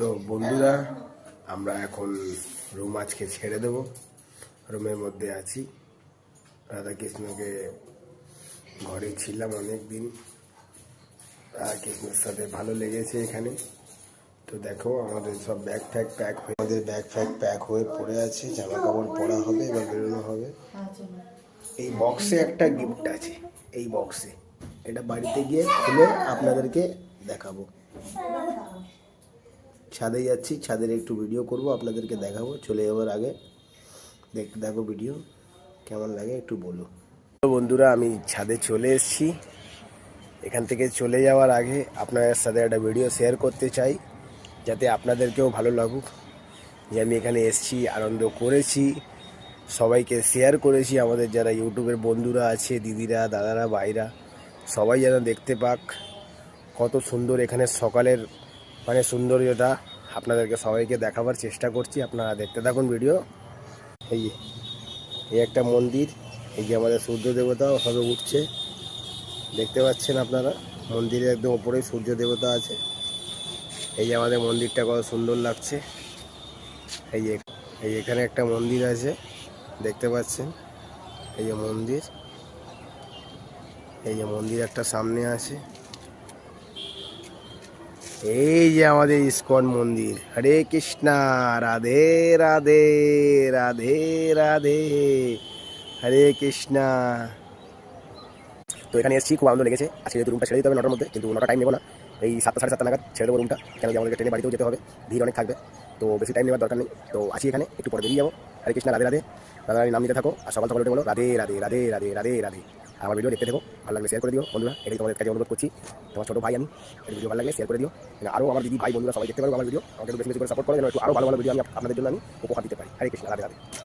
তো বন্ধুরা, আমরা এখন রুম আজকে ছেড়ে দেব। রুমের মধ্যে আছি। রাধাকৃষ্ণকে ঘরে ছিলাম অনেক দিন। রাধাকৃষ্ণের সাথে ভালো লেগেছে এখানে। তো দেখো আমাদের সব ব্যাগ ফ্যাগ প্যাক হয়ে পড়ে আছে। জামা কাপড় পরা হবে, এবার বেরোনো হবে। এই বক্সে একটা গিফট আছে। এই বক্সে এটা বাড়িতে গিয়ে খুলে আপনাদেরকে দেখাবো। ছাদে যাচ্ছি, ছাদের একটু ভিডিও করব, আপনাদেরকে দেখাবো। চলে যাওয়ার আগে দেখো ভিডিও কেমন লাগে একটু বলো। তো বন্ধুরা, আমি ছাদে চলে এসেছি। এখান থেকে চলে যাওয়ার আগে আপনাদের সাথে একটা ভিডিও শেয়ার করতে চাই, যাতে আপনাদেরকেও ভালো লাগুক যে আমি এখানে এসেছি, আনন্দ করেছি, সবাইকে শেয়ার করেছি। আমাদের যারা ইউটিউবের বন্ধুরা আছে, দিদিরা, দাদারা, ভাইরা, সবাই যেন দেখতে পাক কত সুন্দর এখানে সকালের সৌন্দর্যটা আপনাদেরকে সবাইকে দেখাবার চেষ্টা করছি। আপনারা দেখতে থাকুন ভিডিও। এই একটা মন্দির, এই যে আমাদের সূর্য দেবতাও সবে উঠছে, দেখতে পাচ্ছেন আপনারা। মন্দিরের একদম ওপরে সূর্য দেবতা আছে। এই যে আমাদের মন্দিরটা কত সুন্দর লাগছে। এই এখানে একটা মন্দির আছে, দেখতে পাচ্ছেন। এই যে মন্দির, এই যে মন্দির একটা সামনে আছে। এই যে আমাদের ইস্কন মন্দির। হরে কৃষ্ণা, রাধে রাধে, রাধে রাধে, হরে কৃষ্ণা। তো এখানে এসেছি, খুব আনন্দ লেগেছে। আজকে যেহেতু রুমটা ছেড়ে দিতে হবে 9টার মধ্যে, কিন্তু 9টা টাইম নেবো না। এই 7টা সাড়ে 7টা নাগাদ ছেড়ে দেবো রুমটা, কেন কি আমাদের ট্রেনে বাড়িতেও যেতে হবে, ভিড় অনেক থাকবে। তো বেশি টাইম নেওয়ার দরকার নেই। তো আসি এখানে, একটু পরে বেরিয়ে যাবো। হরে কৃষ্ণা, রাধে রাধে, রাধা রানী নাম নিতে থাকো। আর সকাল সকাল উঠে বলো রাধে রাধে, রাধে রাধে, রাধে রাধে। আমার ভিডিও দেখতে থাকো, ভালো লাগলে শেয়ার করে দিও বন্ধুরা। এটাই তোমাদের কাছে অনুরোধ করছি। তোমার ছোটো ভাই আমি, এই ভিডিও ভালো লাগলে শেয়ার করে দিও। আরও আমার দিদি ভাই বন্ধুরা সবাই দেখতে পারবো আমার ভিডিও। আমাকে বেশি বেশি করে সাপোর্ট করো, যেন একটু আরও ভালো ভালো ভিডিও আমি আপনাদের জন্য আমি উপহার দিতে পারি। হরে কৃষ্ণা, রাধে রাধে।